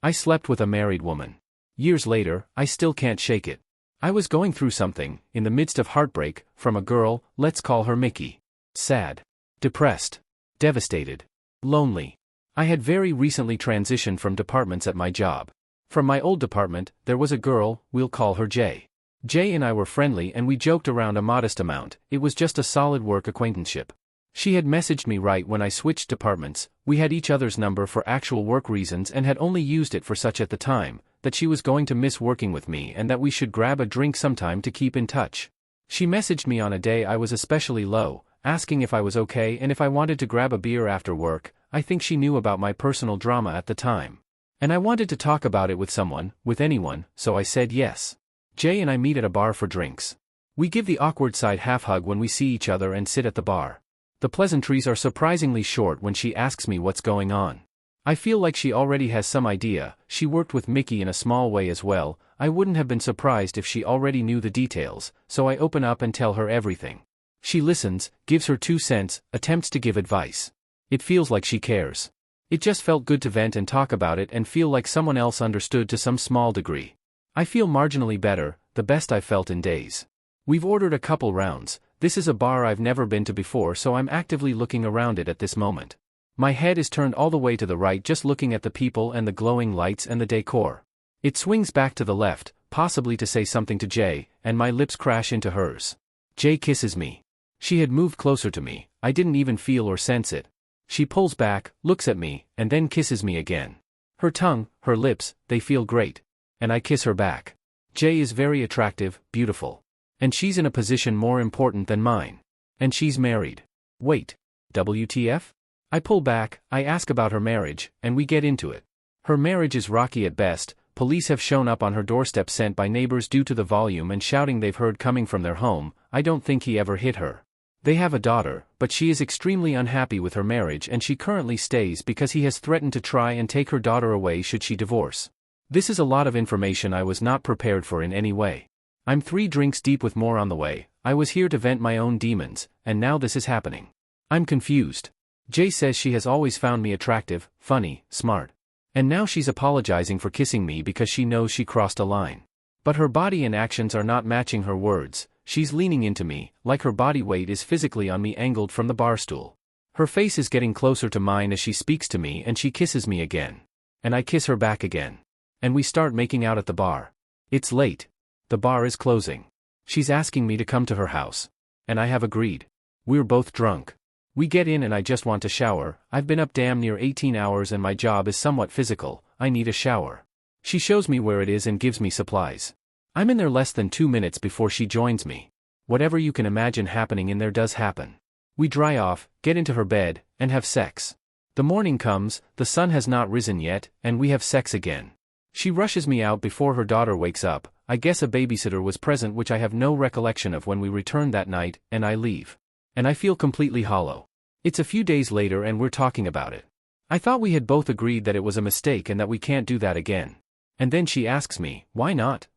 I slept with a married woman. Years later, I still can't shake it. I was going through something, in the midst of heartbreak, from a girl, let's call her Mickey. Sad. Depressed. Devastated. Lonely. I had very recently transitioned from departments at my job. From my old department, there was a girl, we'll call her Jay. Jay and I were friendly and we joked around a modest amount, it was just a solid work acquaintanceship. She had messaged me right when I switched departments, we had each other's number for actual work reasons and had only used it for such at the time, that she was going to miss working with me and that we should grab a drink sometime to keep in touch. She messaged me on a day I was especially low, asking if I was okay and if I wanted to grab a beer after work. I think she knew about my personal drama at the time. And I wanted to talk about it with someone, with anyone, so I said yes. Jay and I meet at a bar for drinks. We give the awkward side half hug when we see each other and sit at the bar. The pleasantries are surprisingly short when she asks me what's going on. I feel like she already has some idea, she worked with Mickey in a small way as well, I wouldn't have been surprised if she already knew the details, so I open up and tell her everything. She listens, gives her 2 cents, attempts to give advice. It feels like she cares. It just felt good to vent and talk about it and feel like someone else understood to some small degree. I feel marginally better, the best I've felt in days. We've ordered a couple rounds. This is a bar I've never been to before, so I'm actively looking around it at this moment. My head is turned all the way to the right just looking at the people and the glowing lights and the decor. It swings back to the left, possibly to say something to Jay, and my lips crash into hers. Jay kisses me. She had moved closer to me, I didn't even feel or sense it. She pulls back, looks at me, and then kisses me again. Her tongue, her lips, they feel great. And I kiss her back. Jay is very attractive, beautiful. And she's in a position more important than mine. And she's married. Wait. WTF? I pull back, I ask about her marriage, and we get into it. Her marriage is rocky at best, police have shown up on her doorstep sent by neighbors due to the volume and shouting they've heard coming from their home. I don't think he ever hit her. They have a daughter, but she is extremely unhappy with her marriage and she currently stays because he has threatened to try and take her daughter away should she divorce. This is a lot of information I was not prepared for in any way. I'm 3 drinks deep with more on the way. I was here to vent my own demons, and now this is happening. I'm confused. Jay says she has always found me attractive, funny, smart. And now she's apologizing for kissing me because she knows she crossed a line. But her body and actions are not matching her words. She's leaning into me, like her body weight is physically on me angled from the bar stool. Her face is getting closer to mine as she speaks to me and she kisses me again. And I kiss her back again. And we start making out at the bar. It's late. The bar is closing. She's asking me to come to her house. And I have agreed. We're both drunk. We get in and I just want to shower. I've been up damn near 18 hours and my job is somewhat physical. I need a shower. She shows me where it is and gives me supplies. I'm in there less than 2 minutes before she joins me. Whatever you can imagine happening in there does happen. We dry off, get into her bed, and have sex. The morning comes, the sun has not risen yet, and we have sex again. She rushes me out before her daughter wakes up. I guess a babysitter was present, which I have no recollection of when we returned that night, and I leave. And I feel completely hollow. It's a few days later and we're talking about it. I thought we had both agreed that it was a mistake and that we can't do that again. And then she asks me, why not?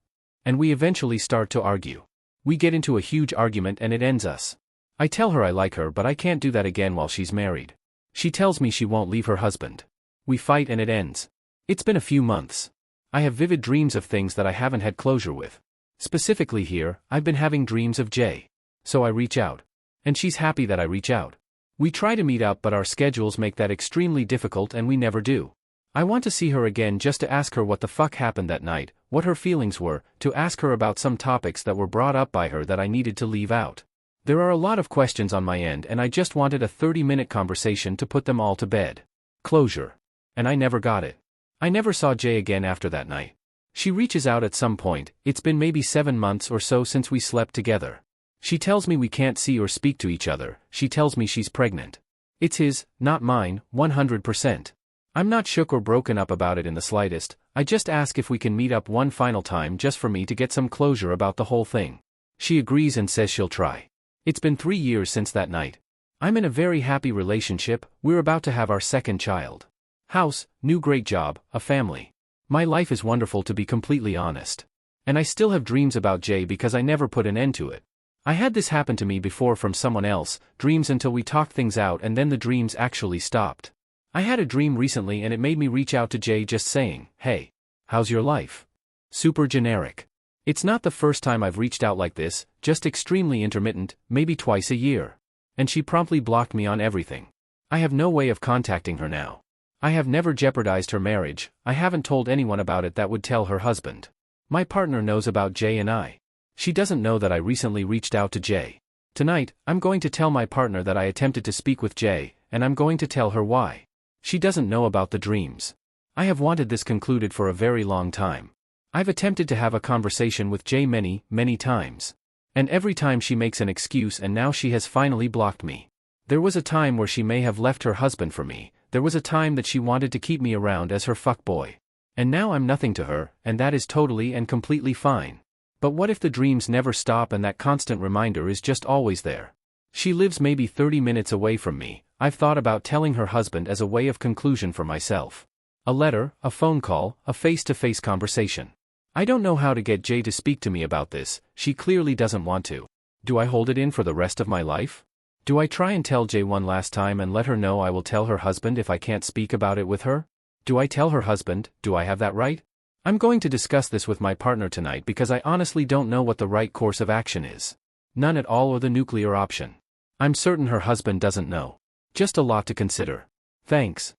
And we eventually start to argue. We get into a huge argument and it ends us. I tell her I like her but I can't do that again while she's married. She tells me she won't leave her husband. We fight and it ends. It's been a few months. I have vivid dreams of things that I haven't had closure with. Specifically here, I've been having dreams of Jay. So I reach out. And she's happy that I reach out. We try to meet up but our schedules make that extremely difficult and we never do. I want to see her again just to ask her what the fuck happened that night, what her feelings were, to ask her about some topics that were brought up by her that I needed to leave out. There are a lot of questions on my end and I just wanted a 30-minute conversation to put them all to bed. Closure. And I never got it. I never saw Jay again after that night. She reaches out at some point, it's been maybe 7 months or so since we slept together. She tells me we can't see or speak to each other, she tells me she's pregnant. It's his, not mine, 100%. I'm not shook or broken up about it in the slightest, I just ask if we can meet up one final time just for me to get some closure about the whole thing. She agrees and says she'll try. It's been 3 years since that night. I'm in a very happy relationship, we're about to have our second child. House, new great job, a family. My life is wonderful to be completely honest. And I still have dreams about Jay because I never put an end to it. I had this happen to me before from someone else, dreams until we talked things out and then the dreams actually stopped. I had a dream recently and it made me reach out to Jay just saying, hey, how's your life? Super generic. It's not the first time I've reached out like this, just extremely intermittent, maybe twice a year. And she promptly blocked me on everything. I have no way of contacting her now. I have never jeopardized her marriage, I haven't told anyone about it that would tell her husband. My partner knows about Jay and I. She doesn't know that I recently reached out to Jay. Tonight, I'm going to tell my partner that I attempted to speak with Jay, and I'm going to tell her why. She doesn't know about the dreams. I have wanted this concluded for a very long time. I've attempted to have a conversation with Jay many, many times. And every time she makes an excuse and now she has finally blocked me. There was a time where she may have left her husband for me, there was a time that she wanted to keep me around as her fuckboy. And now I'm nothing to her, and that is totally and completely fine. But what if the dreams never stop and that constant reminder is just always there? She lives maybe 30 minutes away from me. I've thought about telling her husband as a way of conclusion for myself. A letter, a phone call, a face-to-face conversation. I don't know how to get Jay to speak to me about this, she clearly doesn't want to. Do I hold it in for the rest of my life? Do I try and tell Jay one last time and let her know I will tell her husband if I can't speak about it with her? Do I tell her husband, do I have that right? I'm going to discuss this with my partner tonight because I honestly don't know what the right course of action is. None at all or the nuclear option. I'm certain her husband doesn't know. Just a lot to consider. Thanks.